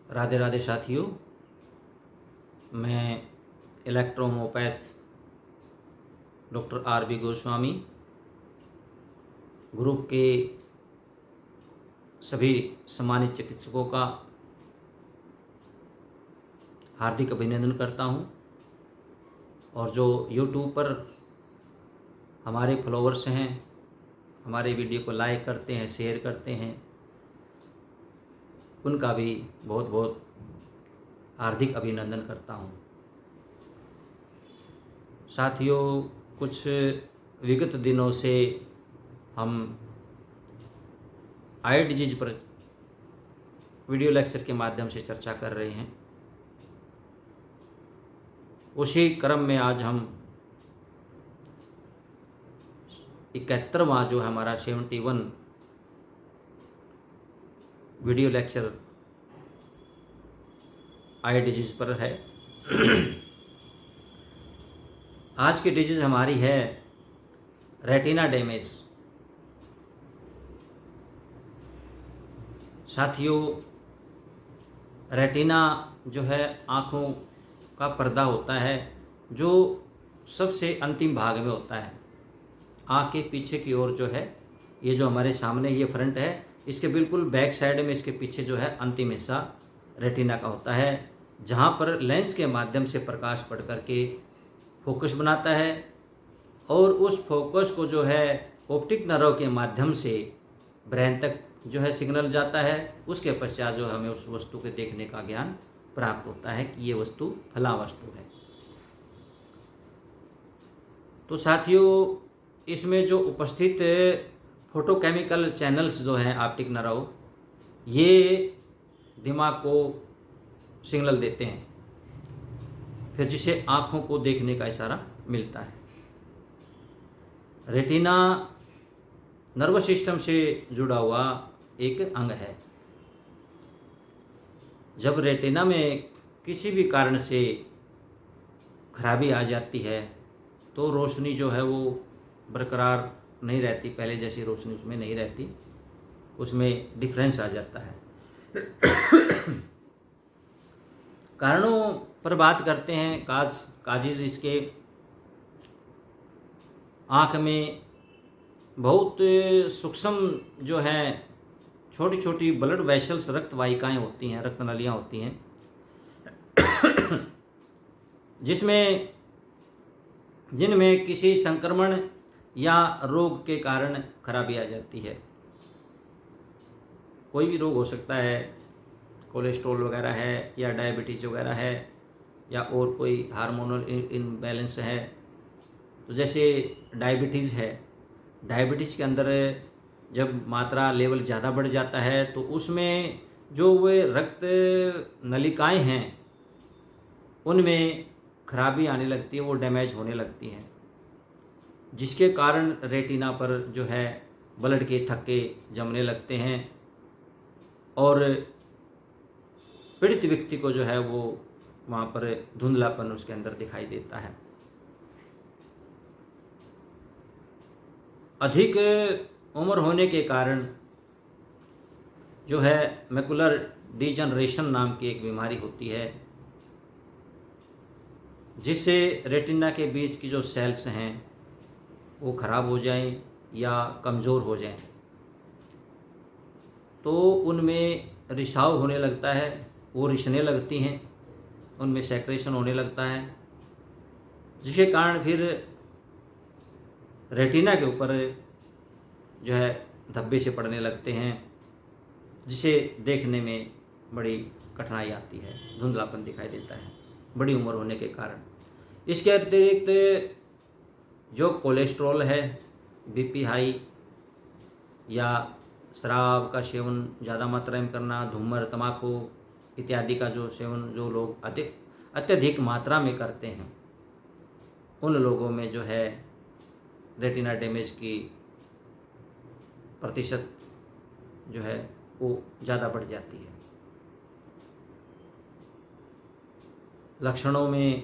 राधे राधे साथियों, मैं इलेक्ट्रोहोम्योपैथ doctor RB. Goswami group के सभी सम्मानित चिकित्सकों का हार्दिक अभिनंदन करता हूं। और जो यूट्यूब पर हमारे फॉलोअर्स हैं, हमारे वीडियो को लाइक करते हैं, शेयर करते हैं, उनका भी बहुत बहुत हार्दिक अभिनंदन करता हूं। साथियों, कुछ विगत दिनों से हम आई डिजीज पर वीडियो लेक्चर के माध्यम से चर्चा कर रहे हैं। उसी क्रम में आज हम 71वां जो हमारा 71 वीडियो लेक्चर आई डिजीज पर है। आज की डिजीज हमारी है रेटिना डैमेज। साथियों, रेटिना जो है आँखों का पर्दा होता है, जो सबसे अंतिम भाग में होता है। आँख के पीछे की ओर जो है, ये जो हमारे सामने ये फ्रंट है, इसके बिल्कुल बैक साइड में इसके पीछे जो है अंतिम हिस्सा रेटिना का होता है, जहाँ पर लेंस के माध्यम से प्रकाश पड़ करके फोकस बनाता है और उस फोकस को जो है ऑप्टिक नर्व के माध्यम से ब्रेन तक जो है सिग्नल जाता है। उसके पश्चात जो हमें उस वस्तु के देखने का ज्ञान प्राप्त होता है कि ये वस्तु फला वस्तु है। तो साथियों, इसमें जो उपस्थित फोटोकेमिकल चैनल्स जो हैं ऑप्टिक नर्व, ये दिमाग को सिग्नल देते हैं, फिर जिसे आँखों को देखने का इशारा मिलता है। रेटिना नर्वस सिस्टम से जुड़ा हुआ एक अंग है। जब रेटिना में किसी भी कारण से खराबी आ जाती है तो रोशनी जो है वो बरकरार नहीं रहती, पहले जैसी रोशनी उसमें नहीं रहती, उसमें डिफरेंस आ जाता है। कारणों पर बात करते हैं। काजिज इसके आँख में बहुत सूक्ष्म जो है छोटी छोटी ब्लड वेसल्स, रक्त वाहिकाएँ होती हैं, रक्त नलियाँ होती हैं, जिनमें किसी संक्रमण या रोग के कारण खराबी आ जाती है। कोई भी रोग हो सकता है, कोलेस्ट्रॉल वगैरह है या डायबिटीज़ वगैरह है या और कोई हार्मोनल इम्बैलेंस है। तो जैसे डायबिटीज़ है, डायबिटीज़ के अंदर जब मात्रा लेवल ज़्यादा बढ़ जाता है तो उसमें जो वे रक्त नलिकाएं हैं उनमें खराबी आने लगती है, वो डैमेज होने लगती हैं, जिसके कारण रेटिना पर जो है ब्लड के थक्के जमने लगते हैं और पीड़ित व्यक्ति को जो है वो वहाँ पर धुंधलापन उसके अंदर दिखाई देता है। अधिक उम्र होने के कारण जो है मैकुलर डिजनरेशन नाम की एक बीमारी होती है, जिससे रेटिना के बीच की जो सेल्स हैं वो ख़राब हो जाएं या कमज़ोर हो जाएं, तो उनमें रिसाव होने लगता है, वो रिसने लगती हैं, उनमें सेक्रेशन होने लगता है, जिसके कारण फिर रेटिना के ऊपर जो है धब्बे से पड़ने लगते हैं, जिसे देखने में बड़ी कठिनाई आती है, धुंधलापन दिखाई देता है बड़ी उम्र होने के कारण। इसके अतिरिक्त जो कोलेस्ट्रॉल है, बीपी हाई या शराब का सेवन ज़्यादा मात्रा में करना, धूमर, तम्बाकू इत्यादि का जो सेवन जो लोग अत्यधिक मात्रा में करते हैं, उन लोगों में जो है रेटिना डैमेज की प्रतिशत जो है वो ज़्यादा बढ़ जाती है। लक्षणों में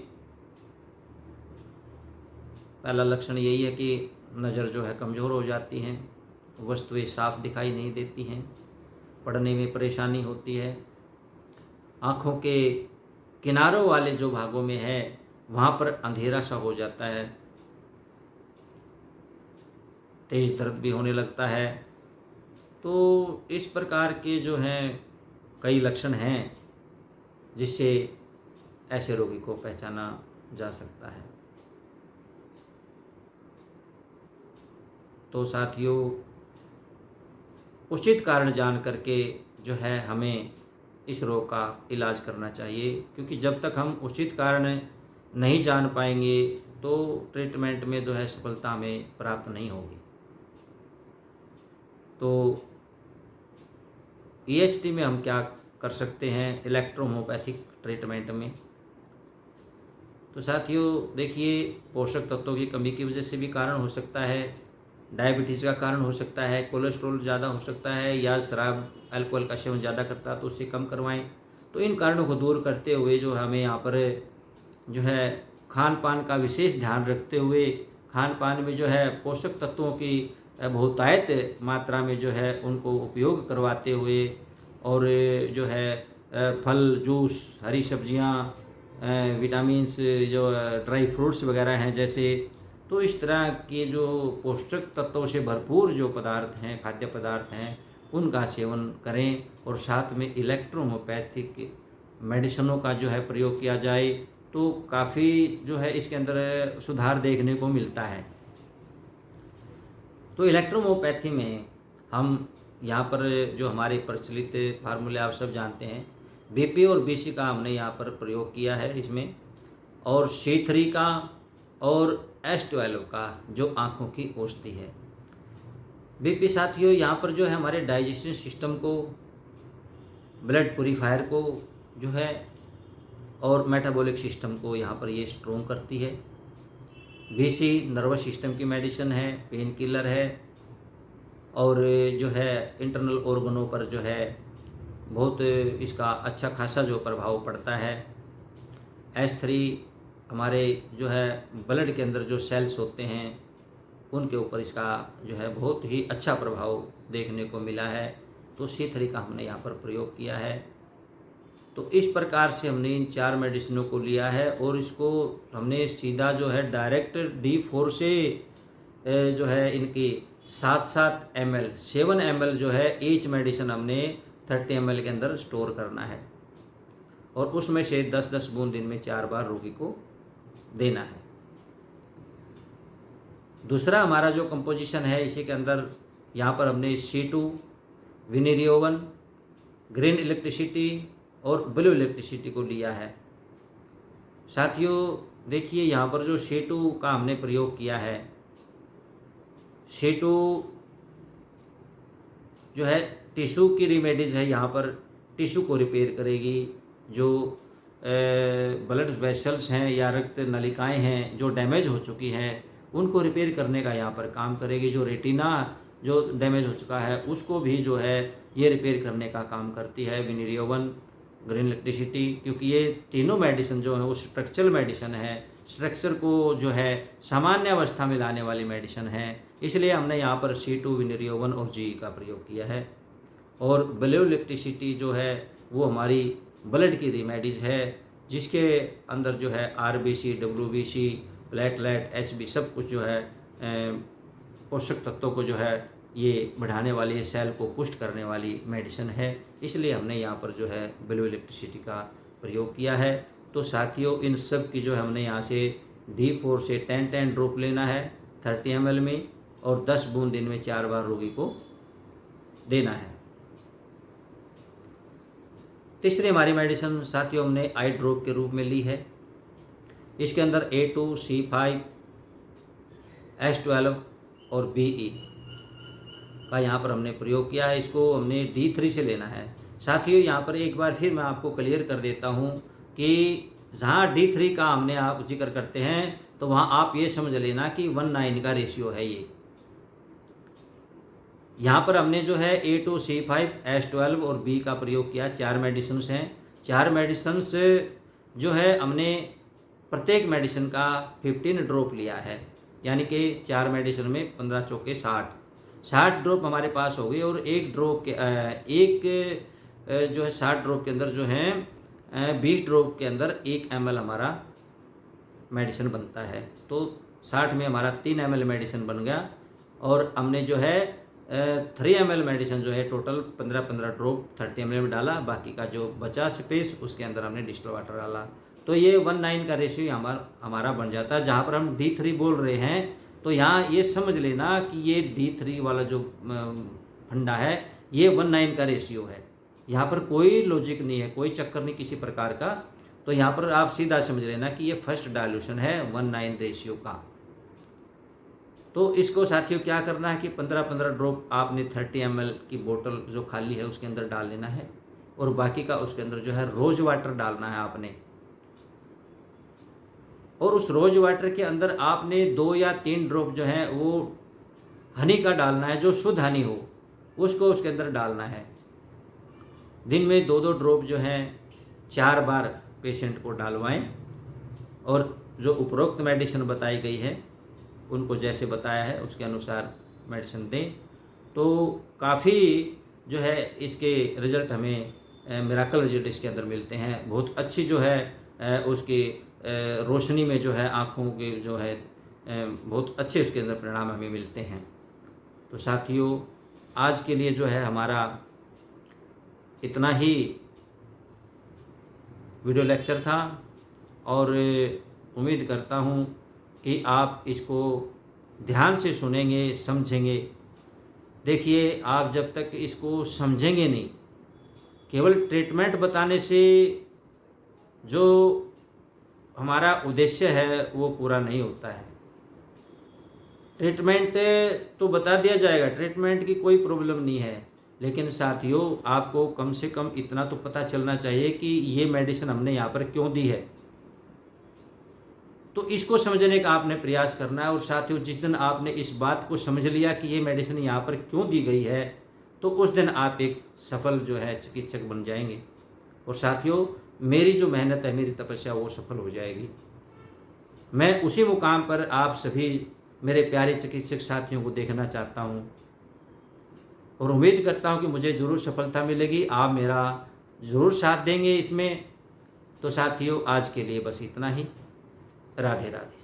पहला लक्षण यही है कि नज़र जो है कमज़ोर हो जाती हैं, वस्तुएं साफ दिखाई नहीं देती हैं, पढ़ने में परेशानी होती है, आँखों के किनारों वाले जो भागों में है वहाँ पर अंधेरा सा हो जाता है, तेज़ दर्द भी होने लगता है। तो इस प्रकार के जो हैं कई लक्षण हैं जिससे ऐसे रोगी को पहचाना जा सकता है। तो साथियों, उचित कारण जान करके जो है हमें इस रोग का इलाज करना चाहिए, क्योंकि जब तक हम उचित कारण नहीं जान पाएंगे तो ट्रीटमेंट में जो है सफलता हमें प्राप्त नहीं होगी। तो ईएचटी में हम क्या कर सकते हैं इलेक्ट्रोहोम्योपैथिक ट्रीटमेंट में? तो साथियों देखिए, पोषक तत्वों की कमी की वजह से भी कारण हो सकता है, डायबिटीज़ का कारण हो सकता है, कोलेस्ट्रॉल ज़्यादा हो सकता है, या शराब अल्कोहल का सेवन ज़्यादा करता है तो उससे कम करवाएं। तो इन कारणों को दूर करते हुए जो हमें यहाँ पर जो है खान पान का विशेष ध्यान रखते हुए, खान पान में जो है पोषक तत्वों की बहुतायत मात्रा में जो है उनको उपयोग करवाते हुए, और जो है फल, जूस, हरी सब्जियाँ, विटामिन्स, जो ड्राई फ्रूट्स वगैरह हैं जैसे, तो इस तरह के जो पोषक तत्वों से भरपूर जो पदार्थ हैं, खाद्य पदार्थ हैं, उनका सेवन करें। और साथ में इलेक्ट्रोहोम्योपैथिक मेडिसिनों का जो है प्रयोग किया जाए तो काफ़ी जो है इसके अंदर सुधार देखने को मिलता है। तो इलेक्ट्रोहोम्योपैथी में हम यहाँ पर जो हमारे प्रचलित फार्मूले आप सब जानते हैं, बीपी और बीसी का हमने यहाँ पर प्रयोग किया है इसमें, और C3 का और S12 का जो आँखों की औषधि है। बीपी साथियों यहाँ पर जो है हमारे डाइजेशन सिस्टम को, ब्लड प्यूरीफायर को जो है, और मेटाबॉलिक सिस्टम को यहाँ पर ये स्ट्रोंग करती है। बीसी नर्वस सिस्टम की मेडिसिन है, पेन किलर है, और जो है इंटरनल ऑर्गनों पर जो है बहुत इसका अच्छा खासा जो प्रभाव पड़ता है। S3 हमारे जो है ब्लड के अंदर जो सेल्स होते हैं उनके ऊपर इसका जो है बहुत ही अच्छा प्रभाव देखने को मिला है। तो C3 का हमने यहाँ पर प्रयोग किया है। तो इस प्रकार से हमने इन 4 मेडिसिनों को लिया है, और इसको हमने सीधा जो है डायरेक्ट D4 से जो है इनकी 7 ml 7 ml जो है ईच मेडिसिन हमने 30 ml के अंदर स्टोर करना है, और उसमें से 10-10 बूंद दिन में 4 बार रोगी को देना है। दूसरा हमारा जो कंपोजिशन है इसी के अंदर यहाँ पर हमने C2, विनेरियोवन, ग्रीन इलेक्ट्रिसिटी और ब्लू इलेक्ट्रिसिटी को लिया है। साथियों देखिए, यहाँ पर जो C2 का हमने प्रयोग किया है, C2 जो है टिश्यू की रेमेडीज़ है, यहाँ पर टिश्यू को रिपेयर करेगी। जो ब्लड वेसल्स हैं या रक्त नलिकाएं हैं जो डैमेज हो चुकी हैं उनको रिपेयर करने का यहाँ पर काम करेगी। जो रेटिना जो डैमेज हो चुका है उसको भी जो है ये रिपेयर करने का काम करती है विनेरियोवन, ग्रीन इलेक्ट्रिसिटी, क्योंकि ये तीनों मेडिसिन जो है वो स्ट्रक्चरल मेडिसिन है, स्ट्रक्चर को जो है सामान्य अवस्था में लाने वाली मेडिसिन है। इसलिए हमने यहाँ पर C2, विनेरियोवन और GE का प्रयोग किया है। और ब्लू इलेक्ट्रिसिटी जो है वो हमारी ब्लड की रेमेडीज़ है, जिसके अंदर जो है RBC, WBC, प्लेटलेट, HB सब कुछ जो है पोषक तत्वों को जो है ये बढ़ाने वाली, सेल को पुष्ट करने वाली मेडिसिन है। इसलिए हमने यहाँ पर जो है ब्लू इलेक्ट्रिसिटी का प्रयोग किया है। तो साथियों इन सब की जो है हमने यहाँ से D4 से 10 ड्रॉप लेना है 30 ml में, और 10 बूंद दिन में 4 बार रोगी को देना है। तीसरी हमारी मेडिसिन साथियों हमने आई ड्रॉप के रूप में ली है। इसके अंदर A2, C5, S12 और BE का यहाँ पर हमने प्रयोग किया है। इसको हमने D3 से लेना है। साथियों यहाँ पर एक बार फिर मैं आपको क्लियर कर देता हूँ कि जहाँ D3 का हमने आप जिक्र करते हैं तो वहाँ आप ये समझ लेना कि 1:9 का रेशियो है ये। यहाँ पर हमने जो है A2, C5, S12 और B का प्रयोग किया। 4 मेडिसिन हैं। 4 मेडिसिन जो है हमने प्रत्येक मेडिसिन का 15 ड्रॉप लिया है, यानी कि 4 मेडिसिन में 15 चौके 60 ड्रॉप हमारे पास हो गई। और एक ड्रॉप के जो है 60 ड्रॉप के अंदर जो है 20 ड्रॉप के अंदर 1 ml हमारा मेडिसिन बनता है। तो 60 में हमारा 3 ml मेडिसिन बन गया और हमने जो है 3 ml मेडिसिन जो है टोटल 15-15 ड्रॉप 30 ml में डाला, बाकी का जो बचा स्पेस उसके अंदर हमने डिस्टिल वाटर डाला। तो ये 1:9 का रेशियो हमारा बन जाता है। जहाँ पर हम D3 बोल रहे हैं तो यहाँ ये समझ लेना कि ये D3 वाला जो फंडा है ये 1:9 का रेशियो है। यहाँ पर कोई लॉजिक नहीं है, कोई चक्कर नहीं किसी प्रकार का। तो यहाँ पर आप सीधा समझ लेना कि ये फर्स्ट डायल्यूशन है 1:9 रेशियो का। तो इसको साथियों क्या करना है कि 15-15 ड्रॉप आपने 30 ml की बोतल जो खाली है उसके अंदर डाल लेना है और बाकी का उसके अंदर जो है रोज़ वाटर डालना है आपने। और उस रोज़ वाटर के अंदर आपने 2 या 3 ड्रॉप जो है वो हनी का डालना है, जो शुद्ध हनी हो उसको उसके अंदर डालना है। दिन में 2-2 ड्रॉप जो है 4 बार पेशेंट को डालवाएं और जो उपरोक्त मेडिसिन बताई गई है उनको जैसे बताया है उसके अनुसार मेडिसिन दें। तो काफ़ी जो है इसके रिज़ल्ट हमें मिराकल रिजल्ट इसके अंदर मिलते हैं। बहुत अच्छी जो है उसकी रोशनी में जो है आँखों के जो है बहुत अच्छे उसके अंदर परिणाम हमें मिलते हैं। तो साथियों आज के लिए जो है हमारा इतना ही वीडियो लेक्चर था और उम्मीद करता हूँ कि आप इसको ध्यान से सुनेंगे, समझेंगे। देखिए आप जब तक इसको समझेंगे नहीं, केवल ट्रीटमेंट बताने से जो हमारा उद्देश्य है वो पूरा नहीं होता है। ट्रीटमेंट तो बता दिया जाएगा, ट्रीटमेंट की कोई प्रॉब्लम नहीं है, लेकिन साथियों आपको कम से कम इतना तो पता चलना चाहिए कि ये मेडिसिन हमने यहाँ पर क्यों दी है। तो इसको समझने का आपने प्रयास करना है। और साथियों जिस दिन आपने इस बात को समझ लिया कि ये मेडिसिन यहाँ पर क्यों दी गई है तो उस दिन आप एक सफल जो है चिकित्सक बन जाएंगे। और साथियों मेरी जो मेहनत है, मेरी तपस्या वो सफल हो जाएगी। मैं उसी मुकाम पर आप सभी मेरे प्यारे चिकित्सक साथियों को देखना चाहता हूँ और उम्मीद करता हूँ कि मुझे ज़रूर सफलता मिलेगी। आप मेरा ज़रूर साथ देंगे इसमें। तो साथियों आज के लिए बस इतना ही। राधे राधे।